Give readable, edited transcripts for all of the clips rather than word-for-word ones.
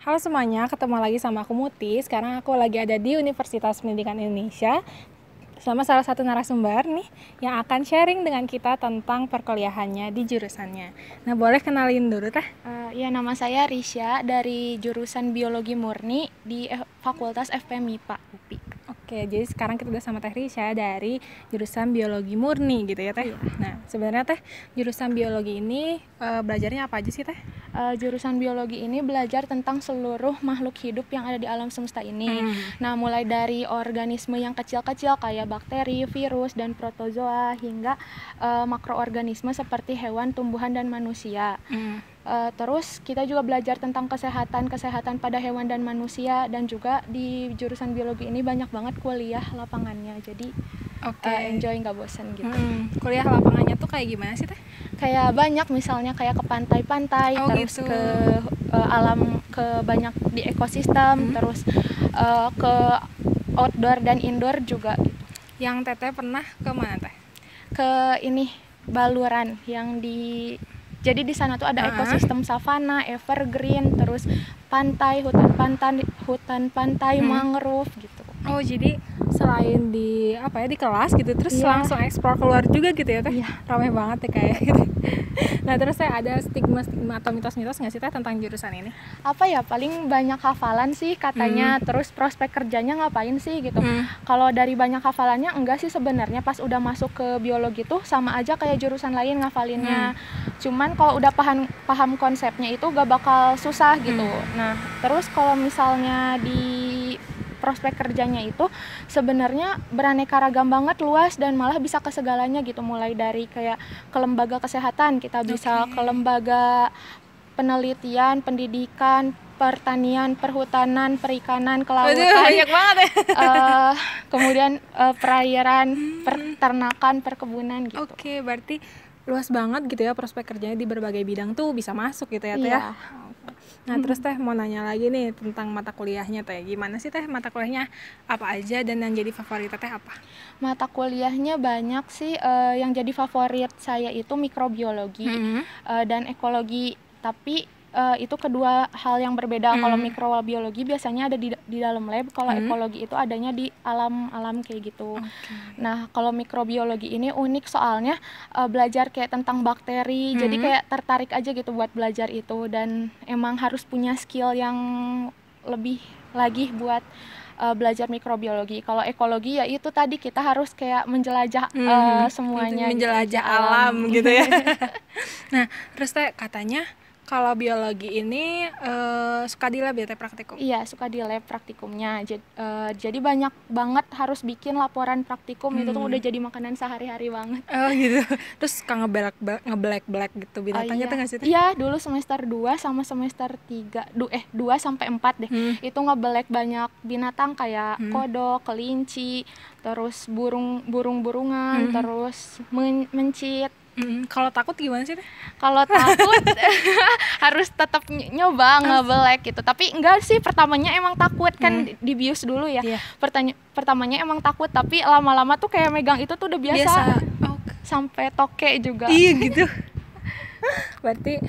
Halo semuanya, ketemu lagi sama aku Muti. Sekarang aku lagi ada di Universitas Pendidikan Indonesia sama salah satu narasumber nih yang akan sharing dengan kita tentang perkuliahannya di jurusannya. Nah, boleh kenalin dulu Teh? Ya, nama saya Risha dari jurusan Biologi Murni di Fakultas FP MIPA UPI. Oke, jadi sekarang kita udah sama Teh Risha dari jurusan Biologi Murni gitu ya Teh? Iya. Nah, sebenarnya Teh, jurusan Biologi ini belajarnya apa aja sih Teh? Jurusan Biologi ini belajar tentang seluruh makhluk hidup yang ada di alam semesta ini. Nah, mulai dari organisme yang kecil-kecil kayak bakteri, virus, dan protozoa hingga makroorganisme seperti hewan, tumbuhan, dan manusia. Terus kita juga belajar tentang kesehatan pada hewan dan manusia, dan juga di jurusan biologi ini banyak banget kuliah lapangannya, jadi enjoy, nggak bosan gitu. Kuliah lapangannya tuh kayak gimana sih Teh? Kayak banyak, misalnya kayak ke pantai-pantai, terus gitu. ke alam, ke banyak di ekosistem, terus ke outdoor dan indoor juga gitu. Yang Teteh pernah ke mana Teh? Ke ini Baluran yang jadi di sana tuh ada ekosistem savana, evergreen, terus pantai, hutan pantai, mangrove gitu. Oh, jadi selain di kelas gitu, terus langsung eksplor keluar juga gitu ya Teh? Iya. Ramai banget ya kayak gitu. Nah, terus Teh ada stigma atau mitos-mitos nggak sih Teh tentang jurusan ini? Apa ya, paling banyak hafalan sih katanya, terus prospek kerjanya ngapain sih gitu. Kalau dari banyak hafalannya enggak sih sebenarnya, pas udah masuk ke biologi tuh sama aja kayak jurusan lain ngafalinnya. Cuman kalau udah paham konsepnya itu gak bakal susah gitu. Nah, terus kalau misalnya di prospek kerjanya itu sebenarnya beraneka ragam banget, luas, dan malah bisa ke segalanya gitu. Mulai dari kayak ke lembaga kesehatan, kita bisa ke lembaga penelitian, pendidikan, pertanian, perhutanan, perikanan, kelautan. Banyak banget ya. Kemudian perairan, peternakan, perkebunan gitu. Oke, berarti luas banget gitu ya prospek kerjanya, di berbagai bidang tuh bisa masuk gitu ya Teh ya. Nah, terus Teh mau nanya lagi nih tentang mata kuliahnya Teh. Gimana sih Teh mata kuliahnya, apa aja, dan yang jadi favorit Teh apa? Mata kuliahnya banyak sih, yang jadi favorit saya itu mikrobiologi dan ekologi, tapi itu kedua hal yang berbeda. Kalau mikrobiologi biasanya ada di dalam lab, kalau ekologi itu adanya di alam kayak gitu. Nah, kalau mikrobiologi ini unik soalnya belajar kayak tentang bakteri, jadi kayak tertarik aja gitu buat belajar itu, dan emang harus punya skill yang lebih lagi buat belajar mikrobiologi. Kalau ekologi ya itu tadi, kita harus kayak menjelajah semuanya, menjelajah gitu, alam gitu ya. Nah, terus Teh katanya kalau biologi ini suka di lab ya Teh, praktikum? Iya, suka di lab praktikumnya. Jadi banyak banget harus bikin laporan praktikum, itu tuh udah jadi makanan sehari-hari banget. Oh gitu. Terus suka ngeblack gitu binatangnya tuh nggak sih Teh? Iya, dulu semester 2 sama semester 3, 2 sampai 4 deh. Itu ngebelek banyak binatang kayak kodok, kelinci, terus burung-burungan, terus mencit. Kalau takut gimana sih Teh? Kalau takut harus tetap nyoba ngebelek gitu. Tapi enggak sih, pertamanya emang takut kan, dibius dulu ya. Pertamanya emang takut, tapi lama-lama tuh kayak megang itu tuh udah biasa. Sampai toke juga. Iya gitu. Berarti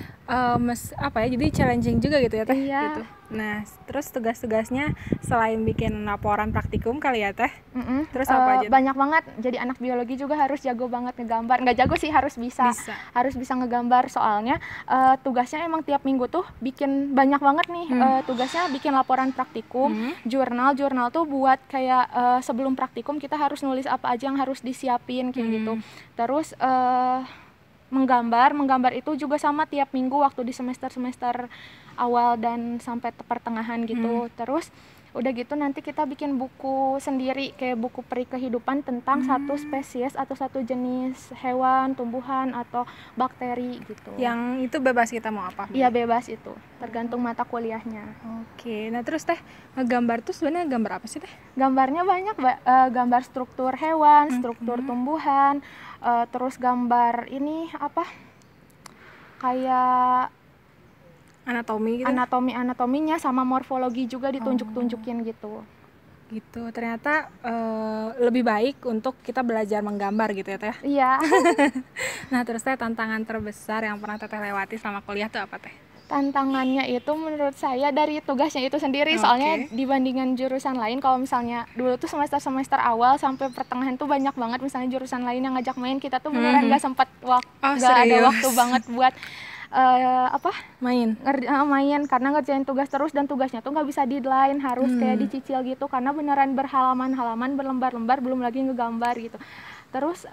jadi challenging juga gitu ya Teh? Iya. Gitu. Nah, terus tugas-tugasnya selain bikin laporan praktikum kali ya Teh? Terus apa aja? Banyak banget. Jadi anak biologi juga harus jago banget ngegambar. Nggak jago sih, harus bisa. Harus bisa ngegambar, soalnya tugasnya emang tiap minggu tuh bikin banyak banget nih. Tugasnya bikin laporan praktikum, jurnal tuh buat kayak sebelum praktikum kita harus nulis apa aja yang harus disiapin kayak gitu. Terus menggambar itu juga sama tiap minggu waktu di semester awal dan sampai pertengahan gitu. Terus udah gitu nanti kita bikin buku sendiri, kayak buku peri kehidupan tentang satu spesies atau satu jenis hewan, tumbuhan, atau bakteri gitu. Yang itu bebas kita mau apa? Iya, bebas, itu tergantung mata kuliahnya. Oke, nah terus Teh ngegambar tuh sebenarnya gambar apa sih Teh? Gambarnya banyak, gambar struktur hewan, struktur tumbuhan, terus gambar ini apa, kayak Anatomi gitu? Anatominya sama morfologi juga ditunjuk-tunjukin gitu. Gitu, ternyata lebih baik untuk kita belajar menggambar gitu ya Teh? Iya. Nah, terus Teh tantangan terbesar yang pernah Teteh lewati selama kuliah tuh apa Teh? Tantangannya itu menurut saya dari tugasnya itu sendiri, soalnya dibandingkan jurusan lain, kalau misalnya dulu tuh semester awal sampai pertengahan tuh banyak banget misalnya jurusan lain yang ngajak main, kita tuh beneran nggak sempat nggak ada waktu banget buat main karena ngerjain tugas terus, dan tugasnya tuh nggak bisa deadline, harus kayak dicicil gitu karena beneran berhalaman-halaman, berlembar-lembar, belum lagi ngegambar gitu. Terus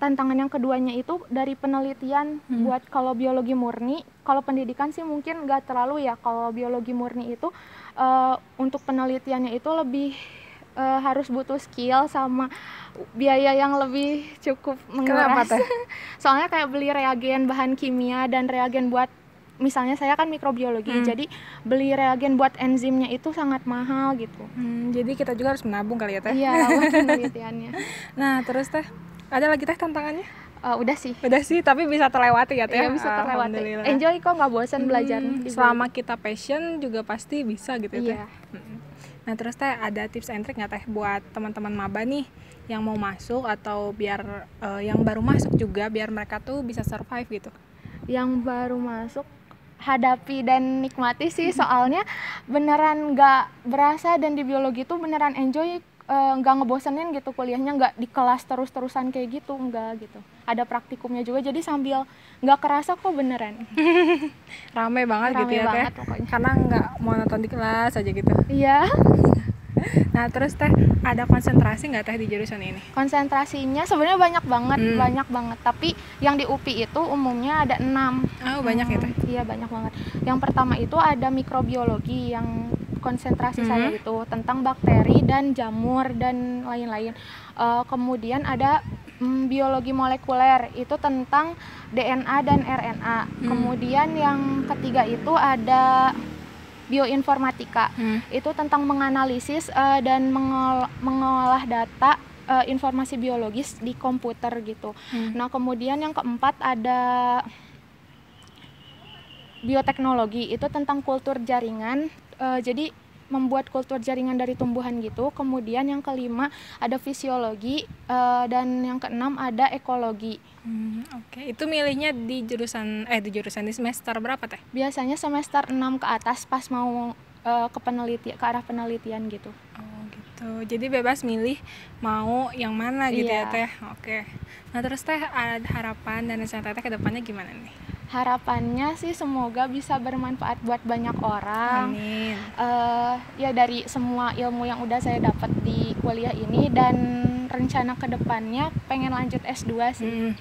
tantangan yang keduanya itu dari penelitian buat kalau biologi murni. Kalau pendidikan sih mungkin nggak terlalu ya. Kalau biologi murni itu untuk penelitiannya itu lebih harus butuh skill sama biaya yang lebih cukup menguras. Soalnya kayak beli reagen bahan kimia dan reagen buat, misalnya saya kan mikrobiologi, jadi beli reagen buat enzimnya itu sangat mahal gitu. Jadi kita juga harus menabung kali ya Teh? Iya, buat penelitiannya. Nah terus Teh, ada lagi Teh tantangannya? Udah sih, tapi bisa terlewati ya Teh? Iya, bisa terlewati. Enjoy kok, nggak bosan belajar. Selama kita passion juga pasti bisa gitu ya Teh? Iya. Nah terus Teh, ada tips and trick nggak Teh buat teman-teman maba nih yang mau masuk atau biar yang baru masuk juga, biar mereka tuh bisa survive gitu? Yang baru masuk hadapi dan nikmati sih, soalnya beneran nggak berasa, dan di biologi tuh beneran enjoy, nggak ngebosenin gitu kuliahnya, nggak di kelas terus-terusan kayak gitu, nggak gitu. Ada praktikumnya juga, jadi sambil nggak kerasa kok beneran. Rame banget gitu ya Teh? Pokoknya. Karena nggak monoton di kelas aja gitu? Iya. Nah terus Teh, ada konsentrasi nggak Teh di jurusan ini? Konsentrasinya sebenarnya banyak banget. Tapi yang di UPI itu umumnya ada 6. Oh banyak ya Teh? Iya, banyak banget. Yang pertama itu ada mikrobiologi, yang konsentrasi saya itu tentang bakteri dan jamur dan lain-lain. Kemudian ada biologi molekuler, itu tentang DNA dan RNA. Kemudian yang ketiga itu ada bioinformatika, itu tentang menganalisis dan mengolah data informasi biologis di komputer gitu. Nah kemudian yang keempat ada bioteknologi, itu tentang kultur jaringan, jadi membuat kultur jaringan dari tumbuhan gitu. Kemudian yang kelima ada fisiologi, dan yang keenam ada ekologi. Itu milihnya di jurusan di semester berapa Teh? Biasanya semester 6 ke atas pas mau ke arah penelitian gitu. Oh gitu, jadi bebas milih mau yang mana gitu ya Teh? Oke. Nah terus Teh, ada harapan dan rencana Teh ke depannya gimana nih? Harapannya sih semoga bisa bermanfaat buat banyak orang. Amin. Ya dari semua ilmu yang udah saya dapat di kuliah ini, dan rencana kedepannya pengen lanjut S2 sih.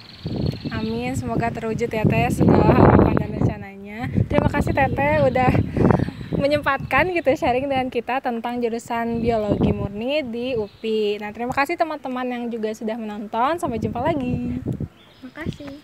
Amin, semoga terwujud ya Teh segala harapan dan rencananya. Terima kasih Teteh udah menyempatkan gitu sharing dengan kita tentang jurusan biologi murni di UPI. Nah terima kasih teman-teman yang juga sudah menonton, sampai jumpa lagi. Makasih.